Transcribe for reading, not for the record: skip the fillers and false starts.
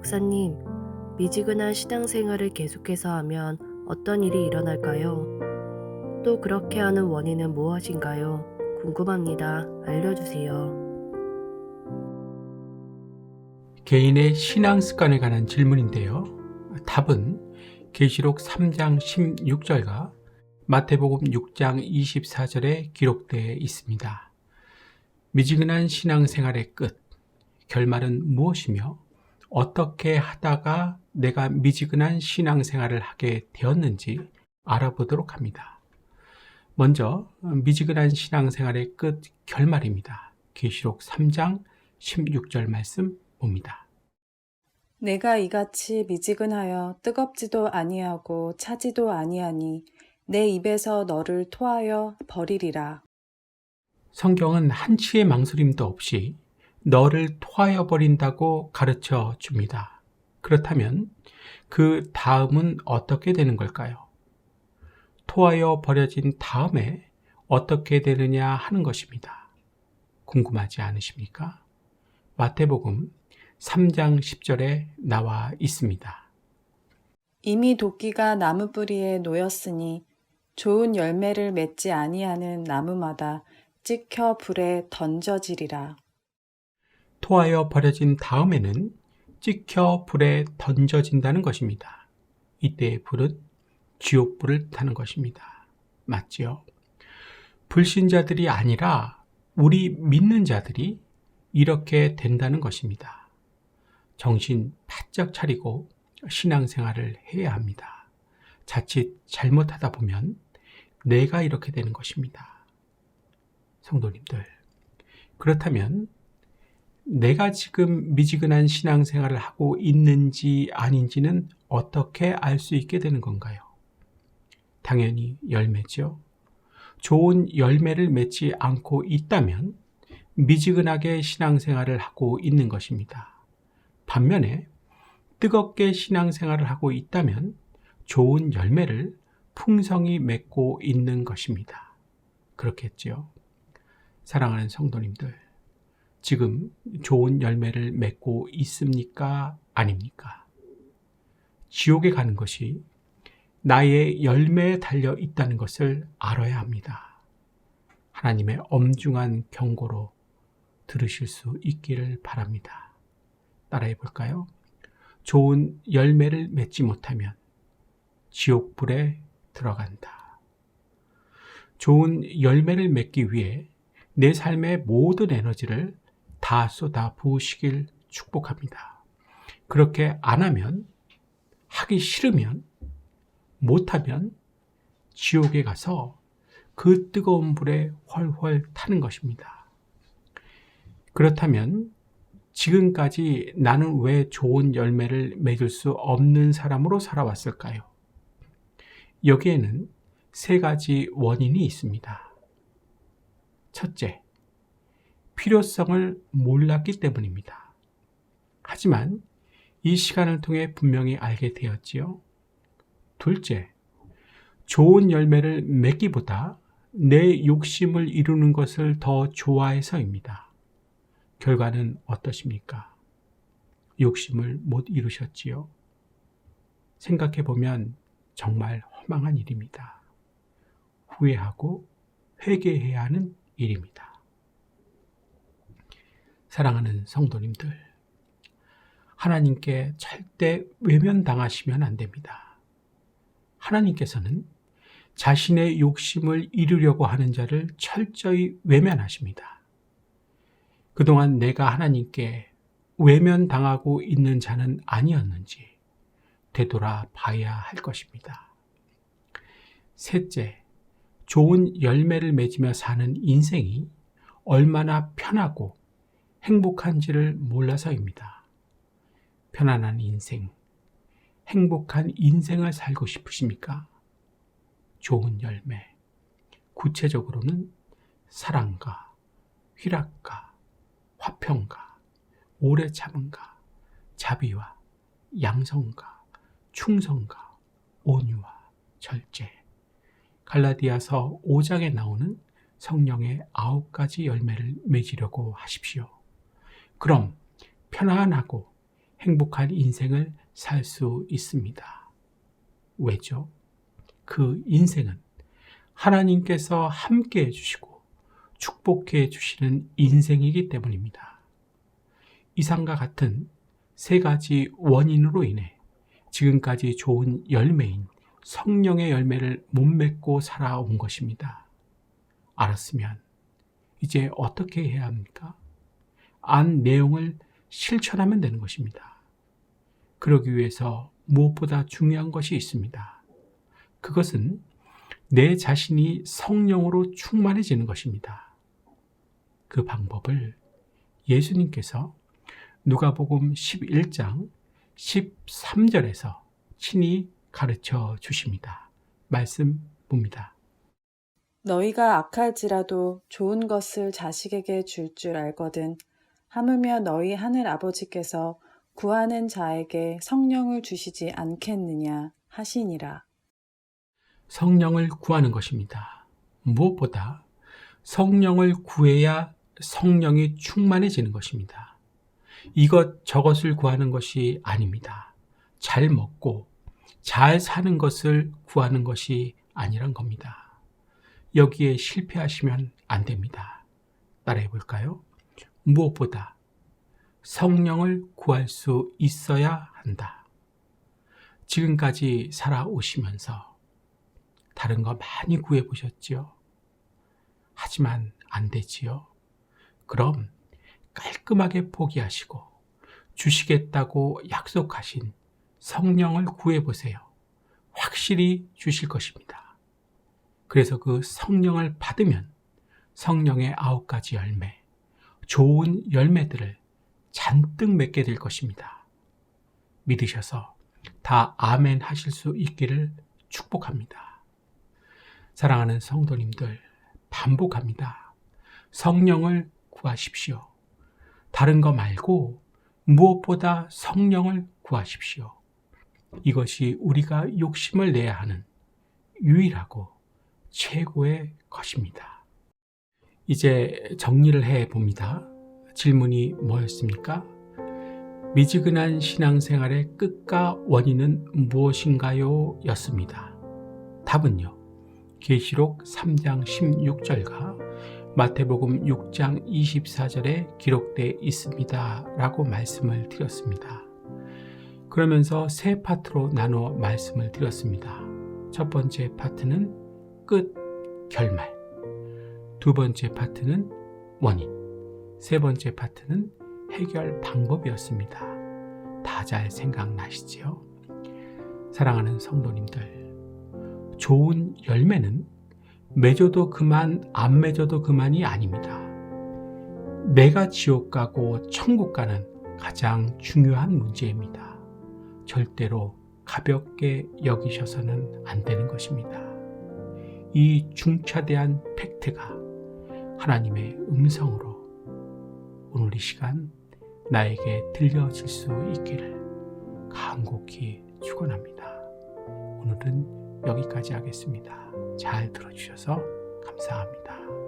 목사님, 미지근한 신앙생활을 계속해서 하면 어떤 일이 일어날까요? 또 그렇게 하는 원인은 무엇인가요? 궁금합니다. 알려주세요. 개인의 신앙 습관에 관한 질문인데요. 답은 계시록 3장 16절과 마태복음 6장 24절에 기록되어 있습니다. 미지근한 신앙생활의 끝, 결말은 무엇이며 어떻게 하다가 내가 미지근한 신앙생활을 하게 되었는지 알아보도록 합니다. 먼저 미지근한 신앙생활의 끝, 결말입니다. 계시록 3장 16절 말씀 봅니다. 내가 이같이 미지근하여 뜨겁지도 아니하고 차지도 아니하니 내 입에서 너를 토하여 버리리라. 성경은 한치의 망설임도 없이 너를 토하여 버린다고 가르쳐 줍니다. 그렇다면 그 다음은 어떻게 되는 걸까요? 토하여 버려진 다음에 어떻게 되느냐 하는 것입니다. 궁금하지 않으십니까? 마태복음 3장 10절에 나와 있습니다. 이미 도끼가 나무 뿌리에 놓였으니 좋은 열매를 맺지 아니하는 나무마다 찍혀 불에 던져지리라. 토하여 버려진 다음에는 찍혀 불에 던져진다는 것입니다. 이때의 불은 지옥불을 타는 것입니다. 맞지요? 불신자들이 아니라 우리 믿는 자들이 이렇게 된다는 것입니다. 정신 바짝 차리고 신앙생활을 해야 합니다. 자칫 잘못하다 보면 내가 이렇게 되는 것입니다. 성도님들, 그렇다면 내가 지금 미지근한 신앙생활을 하고 있는지 아닌지는 어떻게 알 수 있게 되는 건가요? 당연히 열매죠. 좋은 열매를 맺지 않고 있다면 미지근하게 신앙생활을 하고 있는 것입니다. 반면에 뜨겁게 신앙생활을 하고 있다면 좋은 열매를 풍성히 맺고 있는 것입니다. 그렇겠지요. 사랑하는 성도님들, 지금 좋은 열매를 맺고 있습니까? 아닙니까? 지옥에 가는 것이 나의 열매에 달려 있다는 것을 알아야 합니다. 하나님의 엄중한 경고로 들으실 수 있기를 바랍니다. 따라해 볼까요? 좋은 열매를 맺지 못하면 지옥불에 들어간다. 좋은 열매를 맺기 위해 내 삶의 모든 에너지를 다 쏟아 부으시길 축복합니다. 그렇게 안 하면, 하기 싫으면, 못하면 지옥에 가서 그 뜨거운 불에 훨훨 타는 것입니다. 그렇다면 지금까지 나는 왜 좋은 열매를 맺을 수 없는 사람으로 살아왔을까요? 여기에는 세 가지 원인이 있습니다. 첫째, 필요성을 몰랐기 때문입니다. 하지만 이 시간을 통해 분명히 알게 되었지요. 둘째, 좋은 열매를 맺기보다 내 욕심을 이루는 것을 더 좋아해서입니다. 결과는 어떠십니까? 욕심을 못 이루셨지요? 생각해보면 정말 허망한 일입니다. 후회하고 회개해야 하는 일입니다. 사랑하는 성도님들, 하나님께 절대 외면당하시면 안 됩니다. 하나님께서는 자신의 욕심을 이루려고 하는 자를 철저히 외면하십니다. 그동안 내가 하나님께 외면당하고 있는 자는 아니었는지 되돌아 봐야 할 것입니다. 셋째, 좋은 열매를 맺으며 사는 인생이 얼마나 편하고 행복한지를 몰라서입니다. 편안한 인생, 행복한 인생을 살고 싶으십니까? 좋은 열매, 구체적으로는 사랑과 희락과 화평과 오래 참음과 자비와 양성과 충성과 온유와 절제, 갈라디아서 5장에 나오는 성령의 9가지 열매를 맺으려고 하십시오. 그럼 편안하고 행복한 인생을 살 수 있습니다. 왜죠? 그 인생은 하나님께서 함께 해주시고 축복해 주시는 인생이기 때문입니다. 이상과 같은 세 가지 원인으로 인해 지금까지 좋은 열매인 성령의 열매를 못 맺고 살아온 것입니다. 알았으면 이제 어떻게 해야 합니까? 안 내용을 실천하면 되는 것입니다. 그러기 위해서 무엇보다 중요한 것이 있습니다. 그것은 내 자신이 성령으로 충만해지는 것입니다. 그 방법을 예수님께서 누가복음 11장 13절에서 친히 가르쳐 주십니다. 말씀 봅니다. 너희가 악할지라도 좋은 것을 자식에게 줄 줄 알거든. 하물며 너희 하늘 아버지께서 구하는 자에게 성령을 주시지 않겠느냐 하시니라. 성령을 구하는 것입니다. 무엇보다 성령을 구해야 성령이 충만해지는 것입니다. 이것 저것을 구하는 것이 아닙니다. 잘 먹고 잘 사는 것을 구하는 것이 아니란 겁니다. 여기에 실패하시면 안 됩니다. 따라해 볼까요? 무엇보다 성령을 구할 수 있어야 한다. 지금까지 살아오시면서 다른 거 많이 구해 보셨지요? 하지만 안 되지요? 그럼 깔끔하게 포기하시고 주시겠다고 약속하신 성령을 구해 보세요. 확실히 주실 것입니다. 그래서 그 성령을 받으면 성령의 9가지 열매, 좋은 열매들을 잔뜩 맺게 될 것입니다. 믿으셔서 다 아멘 하실 수 있기를 축복합니다. 사랑하는 성도님들, 반복합니다. 성령을 구하십시오. 다른 거 말고 무엇보다 성령을 구하십시오. 이것이 우리가 욕심을 내야 하는 유일하고 최고의 것입니다. 이제 정리를 해 봅니다. 질문이 뭐였습니까? 미지근한 신앙생활의 끝과 원인은 무엇인가요? 였습니다. 답은요. 계시록 3장 16절과 마태복음 6장 24절에 기록되어 있습니다. 라고 말씀을 드렸습니다. 그러면서 세 파트로 나누어 말씀을 드렸습니다. 첫 번째 파트는 끝, 결말. 두 번째 파트는 원인. 세 번째 파트는 해결 방법이었습니다. 다 잘 생각나시지요? 사랑하는 성도님들, 좋은 열매는 맺어도 그만, 안 맺어도 그만이 아닙니다. 내가 지옥 가고 천국 가는 가장 중요한 문제입니다. 절대로 가볍게 여기셔서는 안 되는 것입니다. 이 중차대한 팩트가 하나님의 음성으로 오늘 이 시간 나에게 들려질 수 있기를 간곡히 축원합니다. 오늘은 여기까지 하겠습니다. 잘 들어주셔서 감사합니다.